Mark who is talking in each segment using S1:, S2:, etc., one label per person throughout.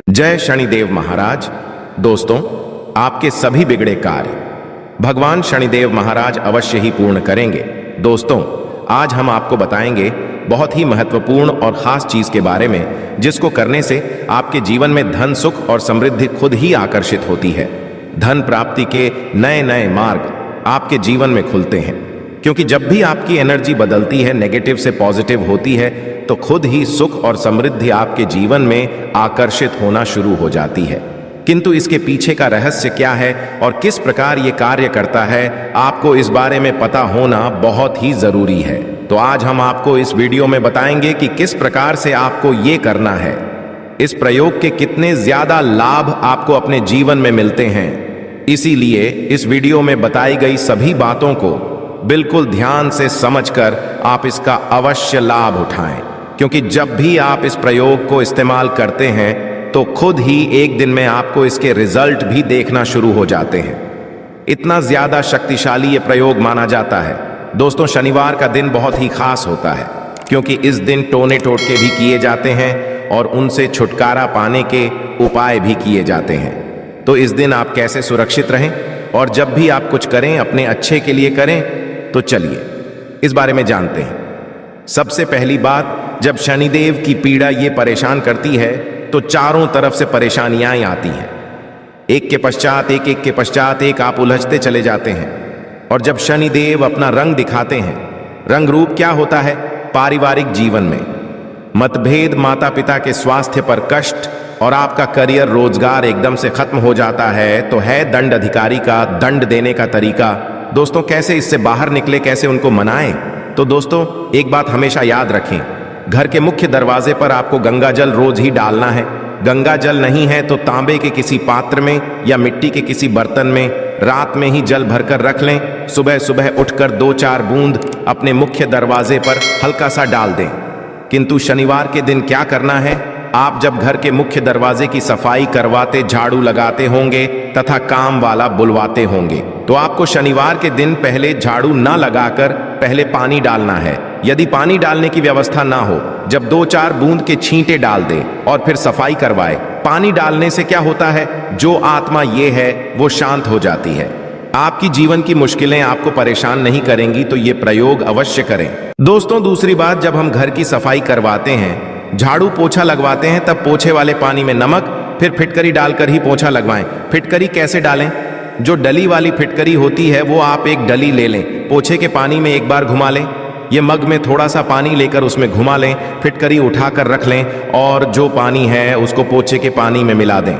S1: जय शनिदेव महाराज। दोस्तों, आपके सभी बिगड़े कार्य भगवान शनिदेव महाराज अवश्य ही पूर्ण करेंगे। दोस्तों, आज हम आपको बताएंगे बहुत ही महत्वपूर्ण और खास चीज के बारे में, जिसको करने से आपके जीवन में धन, सुख और समृद्धि खुद ही आकर्षित होती है। धन प्राप्ति के नए नए मार्ग आपके जीवन में खुलते हैं, क्योंकि जब भी आपकी एनर्जी बदलती है, नेगेटिव से पॉजिटिव होती है, तो खुद ही सुख और समृद्धि आपके जीवन में आकर्षित होना शुरू हो जाती है। किंतु इसके पीछे का रहस्य क्या है और किस प्रकार ये कार्य करता है, आपको इस बारे में पता होना बहुत ही जरूरी है। तो आज हम आपको इस वीडियो में बताएंगे कि किस प्रकार से आपको ये करना है, इस प्रयोग के कितने ज्यादा लाभ आपको अपने जीवन में मिलते हैं। इसीलिए इस वीडियो में बताई गई सभी बातों को बिल्कुल ध्यान से समझकर आप इसका अवश्य लाभ उठाएं, क्योंकि जब भी आप इस प्रयोग को इस्तेमाल करते हैं तो खुद ही एक दिन में आपको इसके रिजल्ट भी देखना शुरू हो जाते हैं। इतना ज्यादा शक्तिशाली ये प्रयोग माना जाता है। दोस्तों, शनिवार का दिन बहुत ही खास होता है, क्योंकि इस दिन टोने टोटके भी किए जाते हैं और उनसे छुटकारा पाने के उपाय भी किए जाते हैं। तो इस दिन आप कैसे सुरक्षित रहें और जब भी आप कुछ करें अपने अच्छे के लिए करें, तो चलिए इस बारे में जानते हैं। सबसे पहली बात, जब शनिदेव की पीड़ा ये परेशान करती है तो चारों तरफ से परेशानियां आती हैं। एक के पश्चात एक आप उलझते चले जाते हैं। और जब शनिदेव अपना रंग दिखाते हैं, रंग रूप क्या होता है? पारिवारिक जीवन में मतभेद, माता पिता के स्वास्थ्य पर कष्ट और आपका करियर, रोजगार एकदम से खत्म हो जाता है, तो है दंड अधिकारी का दंड देने का तरीका। दोस्तों, कैसे इससे बाहर निकले, कैसे उनको मनाएं? तो दोस्तों, एक बात हमेशा याद रखें, घर के मुख्य दरवाजे पर आपको गंगा जल रोज ही डालना है। गंगा जल नहीं है तो तांबे के किसी पात्र में या मिट्टी के किसी बर्तन में रात में ही जल भरकर रख लें। सुबह सुबह उठकर 2-4 बूंद अपने मुख्य दरवाजे पर हल्का सा डाल दें। किंतु शनिवार के दिन क्या करना है? आप जब घर के मुख्य दरवाजे की सफाई करवाते, झाड़ू लगाते होंगे तथा काम वाला बुलवाते होंगे, तो आपको शनिवार के दिन पहले झाड़ू ना लगाकर पहले पानी डालना है। यदि पानी डालने की व्यवस्था ना हो, जब 2-4 बूंद के छींटे डाल दें और फिर सफाई करवाए। पानी डालने से क्या होता है? जो आत्मा ये है वो शांत हो जाती है। आपकी जीवन की मुश्किलें आपको परेशान नहीं करेंगी, तो ये प्रयोग अवश्य करें। दोस्तों, दूसरी बात, जब हम घर की सफाई करवाते हैं, झाड़ू पोछा लगवाते हैं, तब पोछे वाले पानी में नमक फिर फिटकरी डालकर ही पोछा लगवाएं। फिटकरी कैसे डालें? जो डली वाली फिटकरी होती है वो आप एक डली ले लें, पोछे के पानी में एक बार घुमा लें। ये मग में थोड़ा सा पानी लेकर उसमें घुमा लें, फिटकरी उठाकर रख लें और जो पानी है उसको पोछे के पानी में मिला दें।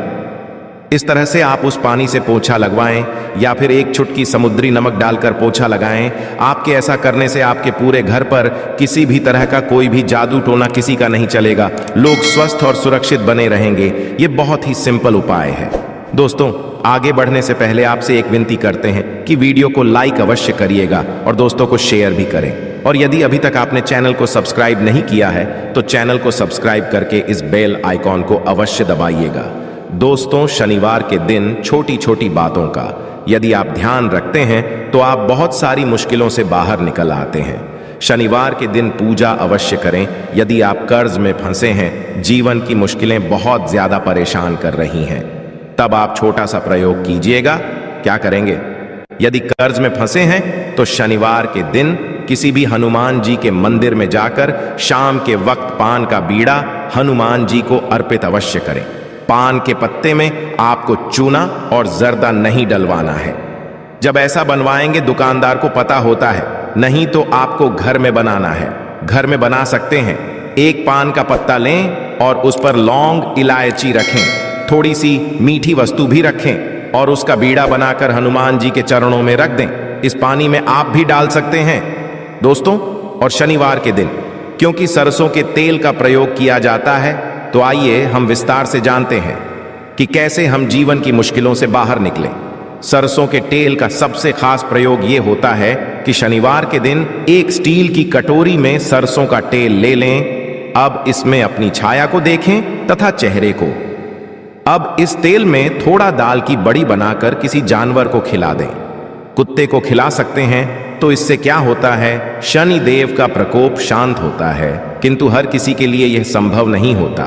S1: इस तरह से आप उस पानी से पोछा लगवाएं या फिर एक चुटकी समुद्री नमक डालकर पोछा लगाएं। आपके ऐसा करने से आपके पूरे घर पर किसी भी तरह का कोई भी जादू टोना किसी का नहीं चलेगा। लोग स्वस्थ और सुरक्षित बने रहेंगे। ये बहुत ही सिंपल उपाय है। दोस्तों, आगे बढ़ने से पहले आपसे एक विनती करते हैं कि वीडियो को लाइक अवश्य करिएगा और दोस्तों को शेयर भी करें। और यदि अभी तक आपने चैनल को सब्सक्राइब नहीं किया है तो चैनल को सब्सक्राइब करके इस बेल आइकॉन को अवश्य दबाइएगा। दोस्तों, शनिवार के दिन छोटी छोटी बातों का यदि आप ध्यान रखते हैं तो आप बहुत सारी मुश्किलों से बाहर निकल आते हैं। शनिवार के दिन पूजा अवश्य करें। यदि आप कर्ज में फंसे हैं, जीवन की मुश्किलें बहुत ज्यादा परेशान कर रही हैं, तब आप छोटा सा प्रयोग कीजिएगा। क्या करेंगे? यदि कर्ज में फंसे हैं तो शनिवार के दिन किसी भी हनुमान जी के मंदिर में जाकर शाम के वक्त पान का बीड़ा हनुमान जी को अर्पित अवश्य करें। पान के पत्ते में आपको चूना और जर्दा नहीं डलवाना है। जब ऐसा बनवाएंगे दुकानदार को पता होता है, नहीं तो आपको घर में बनाना है। घर में बना सकते हैं। एक पान का पत्ता लें और उस पर लौंग, इलायची रखें, थोड़ी सी मीठी वस्तु भी रखें और उसका बीड़ा बनाकर हनुमान जी के चरणों में रख दें। इस पानी में आप भी डाल सकते हैं दोस्तों। और शनिवार के दिन क्योंकि सरसों के तेल का प्रयोग किया जाता है, तो आइए हम विस्तार से जानते हैं कि कैसे हम जीवन की मुश्किलों से बाहर निकलें। सरसों के तेल का सबसे खास प्रयोग ये होता है कि शनिवार के दिन एक स्टील की कटोरी में सरसों का तेल ले लें। अब इसमें अपनी छाया को देखें तथा चेहरे को। अब इस तेल में थोड़ा दाल की बड़ी बनाकर किसी जानवर को खिला दें। कुत्ते को खिला सकते हैं, तो इससे क्या होता है? शनि देव का प्रकोप शांत होता है। किंतु हर किसी के लिए यह संभव नहीं होता,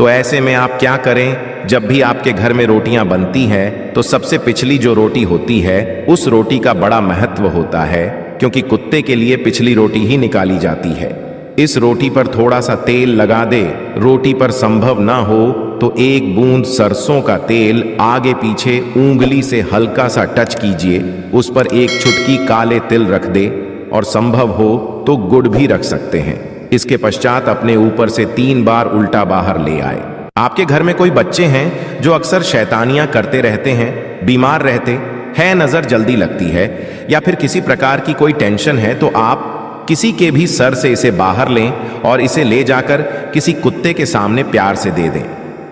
S1: तो ऐसे में आप क्या करें, जब भी आपके घर में रोटियां बनती हैं तो सबसे पिछली जो रोटी होती है उस रोटी का बड़ा महत्व होता है, क्योंकि कुत्ते के लिए पिछली रोटी ही निकाली जाती है। इस रोटी पर थोड़ा सा तेल लगा दे। रोटी पर संभव ना हो तो एक बूंद सरसों का तेल आगे पीछे उंगली से हल्का सा टच कीजिए, उस पर एक चुटकी काले तिल रख दे और संभव हो तो गुड़ भी रख सकते हैं। इसके पश्चात अपने ऊपर से 3 बार उल्टा बाहर ले आए। आपके घर में कोई बच्चे हैं जो अक्सर शैतानियां करते रहते हैं, बीमार रहते हैं, नजर जल्दी लगती है या फिर किसी प्रकार की कोई टेंशन है, तो आप किसी के भी सर से इसे बाहर लें और इसे ले जाकर किसी कुत्ते के सामने प्यार से दे दें।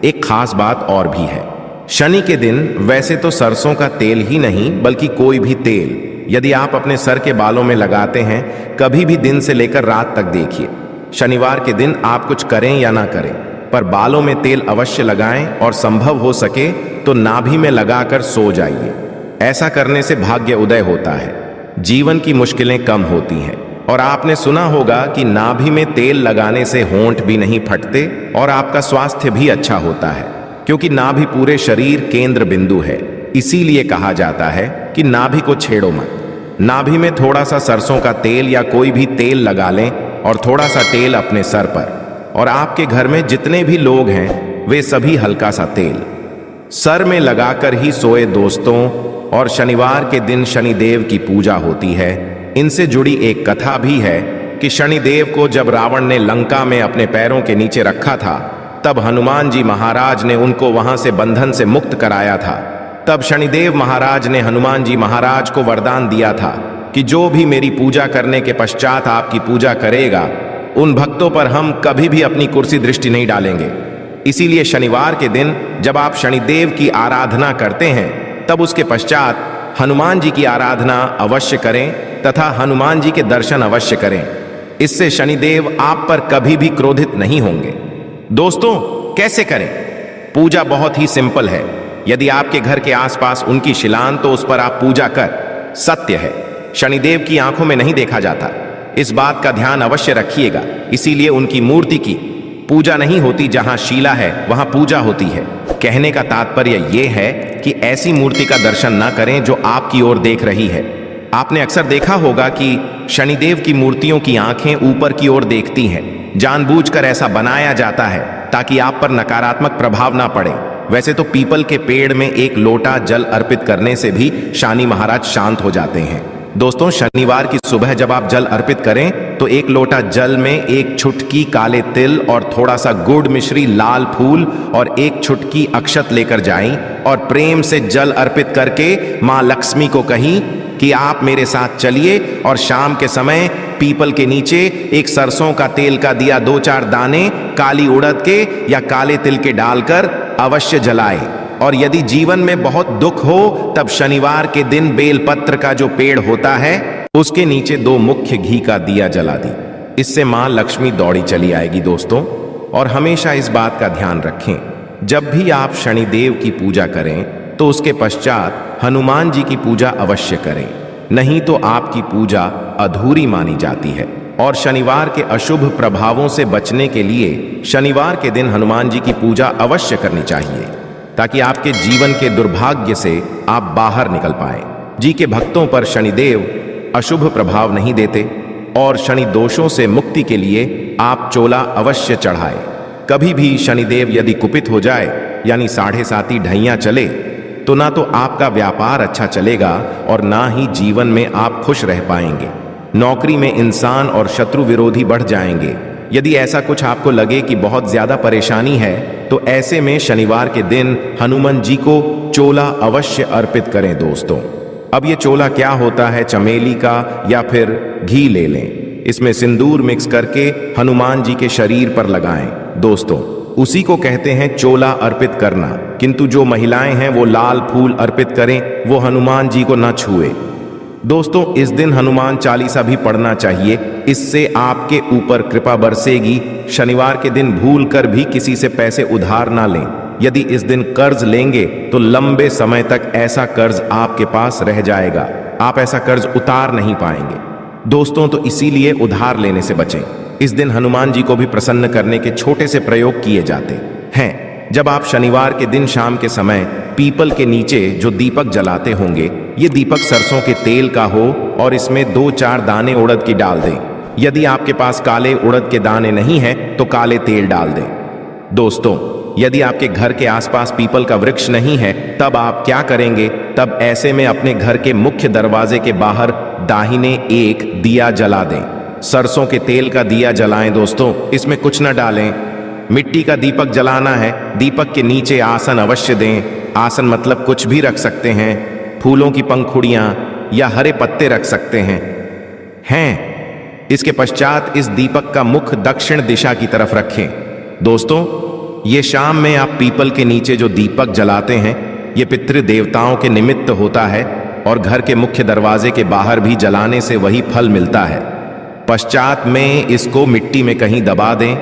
S1: एक खास बात और भी है, शनि के दिन वैसे तो सरसों का तेल ही नहीं बल्कि कोई भी तेल यदि आप अपने सर के बालों में लगाते हैं, कभी भी दिन से लेकर रात तक देखिए, शनिवार के दिन आप कुछ करें या ना करें पर बालों में तेल अवश्य लगाएं और संभव हो सके तो नाभि में लगाकर सो जाइए। ऐसा करने से भाग्य उदय होता है, जीवन की मुश्किलें कम होती हैं। और आपने सुना होगा कि नाभि में तेल लगाने से होंठ भी नहीं फटते और आपका स्वास्थ्य भी अच्छा होता है, क्योंकि नाभि पूरे शरीर केंद्र बिंदु है। इसीलिए कहा जाता है कि नाभि को छेड़ो मत। नाभि में थोड़ा सा सरसों का तेल या कोई भी तेल लगा लें और थोड़ा सा तेल अपने सर पर, और आपके घर में जितने भी लोग हैं वे सभी हल्का सा तेल सर में लगाकर ही सोए दोस्तों। और शनिवार के दिन शनिदेव की पूजा होती है। इनसे जुड़ी एक कथा भी है कि शनिदेव को जब रावण ने लंका में अपने पैरों के नीचे रखा था, तब हनुमान जी महाराज ने उनको वहां से बंधन से मुक्त कराया था। तब शनिदेव महाराज ने हनुमान जी महाराज को वरदान दिया था कि जो भी मेरी पूजा करने के पश्चात आपकी पूजा करेगा, उन भक्तों पर हम कभी भी अपनी कुर्सी दृष्टि नहीं डालेंगे। इसीलिए शनिवार के दिन जब आप शनिदेव की आराधना करते हैं, तब उसके पश्चात हनुमान जी की आराधना अवश्य करें तथा हनुमान जी के दर्शन अवश्य करें। इससे शनिदेव आप पर कभी भी क्रोधित नहीं होंगे। दोस्तों, कैसे करें? पूजा बहुत ही सिंपल है। यदि आपके घर के आसपास उनकी शिलान, तो उस पर आप पूजा कर। सत्य है, शनिदेव की आंखों में नहीं देखा जाता, इस बात का ध्यान अवश्य रखिएगा। इसीलिए उनकी मूर्ति की पूजा नहीं होती, जहां शिला है वहां पूजा होती है। कहने का तात्पर्य यह है कि ऐसी मूर्ति का दर्शन ना करें जो आपकी ओर देख रही है। आपने अक्सर देखा होगा कि शनिदेव की मूर्तियों की आंखें ऊपर की ओर देखती हैं। जानबूझकर ऐसा बनाया जाता है ताकि आप पर नकारात्मक प्रभाव ना पड़े। वैसे तो पीपल के पेड़ में एक लोटा जल अर्पित करने से भी शनि महाराज शांत हो जाते हैं। दोस्तों, शनिवार की सुबह जब आप जल अर्पित करें तो एक लोटा जल में एक चुटकी काले तिल और थोड़ा सा गुड़ मिश्री लाल फूल और एक चुटकी अक्षत लेकर जाएं और प्रेम से जल अर्पित करके मां लक्ष्मी को कहीं कि आप मेरे साथ चलिए और शाम के समय पीपल के नीचे एक सरसों का तेल का दिया 2-4 दाने काली उड़द के या काले तिल के डालकर अवश्य जलाएं। और यदि जीवन में बहुत दुख हो, तब शनिवार के दिन बेलपत्र का जो पेड़ होता है उसके नीचे 2 मुख्य घी का दिया जला दी। इससे मां लक्ष्मी दौड़ी चली आएगी दोस्तों। और हमेशा इस बात का ध्यान रखें, जब भी आप शनिदेव की पूजा करें तो उसके पश्चात हनुमान जी की पूजा अवश्य करें, नहीं तो आपकी पूजा अधूरी मानी जाती है। और शनिवार के अशुभ प्रभावों से बचने के लिए शनिवार के दिन हनुमान जी की पूजा अवश्य करनी चाहिए, ताकि आपके जीवन के दुर्भाग्य से आप बाहर निकल पाएं। जी के भक्तों पर शनिदेव अशुभ प्रभाव नहीं देते और शनि दोषों से मुक्ति के लिए आप चोला अवश्य चढ़ाएं। कभी भी शनिदेव यदि कुपित हो जाए, यानी 7.5 ढैया चले, तो ना तो आपका व्यापार अच्छा चलेगा और ना ही जीवन में आप खुश रह पाएंगे। नौकरी में इंसान और शत्रु विरोधी बढ़ जाएंगे। यदि ऐसा कुछ आपको लगे कि बहुत ज्यादा परेशानी है, तो ऐसे में शनिवार के दिन हनुमान जी को चोला अवश्य अर्पित करें दोस्तों। अब ये चोला क्या होता है, चमेली का या फिर घी ले लें, इसमें सिंदूर मिक्स करके हनुमान जी के शरीर पर लगाएं दोस्तों। उसी को कहते हैं चोला अर्पित करना। किंतु जो महिलाएं हैं वो लाल फूल अर्पित करें, वो हनुमान जी को ना छुए। दोस्तों, इस दिन हनुमान चालीसा भी पढ़ना चाहिए, इससे आपके ऊपर कृपा बरसेगी। शनिवार के दिन भूल कर भी किसी से पैसे उधार ना लें। यदि इस दिन कर्ज लेंगे तो लंबे समय तक ऐसा कर्ज आपके पास रह जाएगा, आप ऐसा कर्ज उतार नहीं पाएंगे दोस्तों। तो इसीलिए उधार लेने से बचें। इस दिन हनुमान जी को भी प्रसन्न करने के छोटे से प्रयोग किए जाते। हैं। जब आप शनिवार के दिन शाम के समय पीपल के नीचे जो दीपक जलाते होंगे, ये दीपक सरसों के तेल का हो और इसमें 2-4 दाने उड़द की डाल दें। यदि आपके पास काले उड़द के दाने नहीं हैं तो काले तेल डाल दें। दोस्तों, यदि आपके घर के आसपास पीपल का वृक्ष नहीं है, तब आप क्या करेंगे? तब ऐसे में अपने घर के मुख्य दरवाजे के बाहर दाहिने एक दिया जला दें। सरसों के तेल का दिया जलाएं दोस्तों, इसमें कुछ न डालें। मिट्टी का दीपक जलाना है। दीपक के नीचे आसन अवश्य दें। आसन मतलब कुछ भी रख सकते हैं, फूलों की पंखुड़ियां या हरे पत्ते रख सकते हैं। इसके पश्चात इस दीपक का मुख दक्षिण दिशा की तरफ रखें। दोस्तों, ये शाम में आप पीपल के नीचे जो दीपक जलाते हैं, ये पितृ देवताओं के निमित्त होता है और घर के मुख्य दरवाजे के बाहर भी जलाने से वही फल मिलता है। पश्चात में इसको मिट्टी में कहीं दबा दें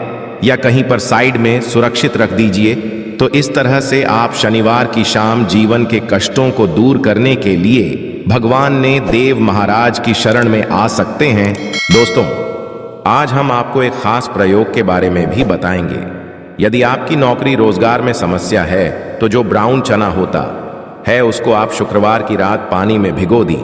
S1: या कहीं पर साइड में सुरक्षित रख दीजिए। तो इस तरह से आप शनिवार की शाम जीवन के कष्टों को दूर करने के लिए भगवान ने देव महाराज की शरण में आ सकते हैं। दोस्तों, आज हम आपको एक खास प्रयोग के बारे में भी बताएंगे। यदि आपकी नौकरी रोजगार में समस्या है तो जो ब्राउन चना होता है उसको आप शुक्रवार की रात पानी में भिगो दी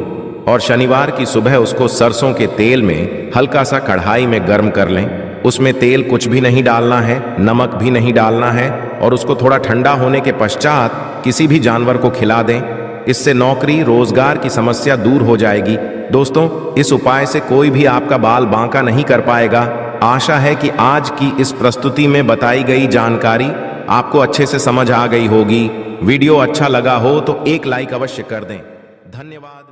S1: और शनिवार की सुबह उसको सरसों के तेल में हल्का सा कढ़ाई में गर्म कर लें। उसमें तेल कुछ भी नहीं डालना है, नमक भी नहीं डालना है और उसको थोड़ा ठंडा होने के पश्चात किसी भी जानवर को खिला दें। इससे नौकरी रोजगार की समस्या दूर हो जाएगी। दोस्तों, इस उपाय से कोई भी आपका बाल बांका नहीं कर पाएगा। आशा है कि आज की इस प्रस्तुति में बताई गई जानकारी आपको अच्छे से समझ आ गई होगी। वीडियो अच्छा लगा हो तो एक लाइक अवश्य कर दें। धन्यवाद।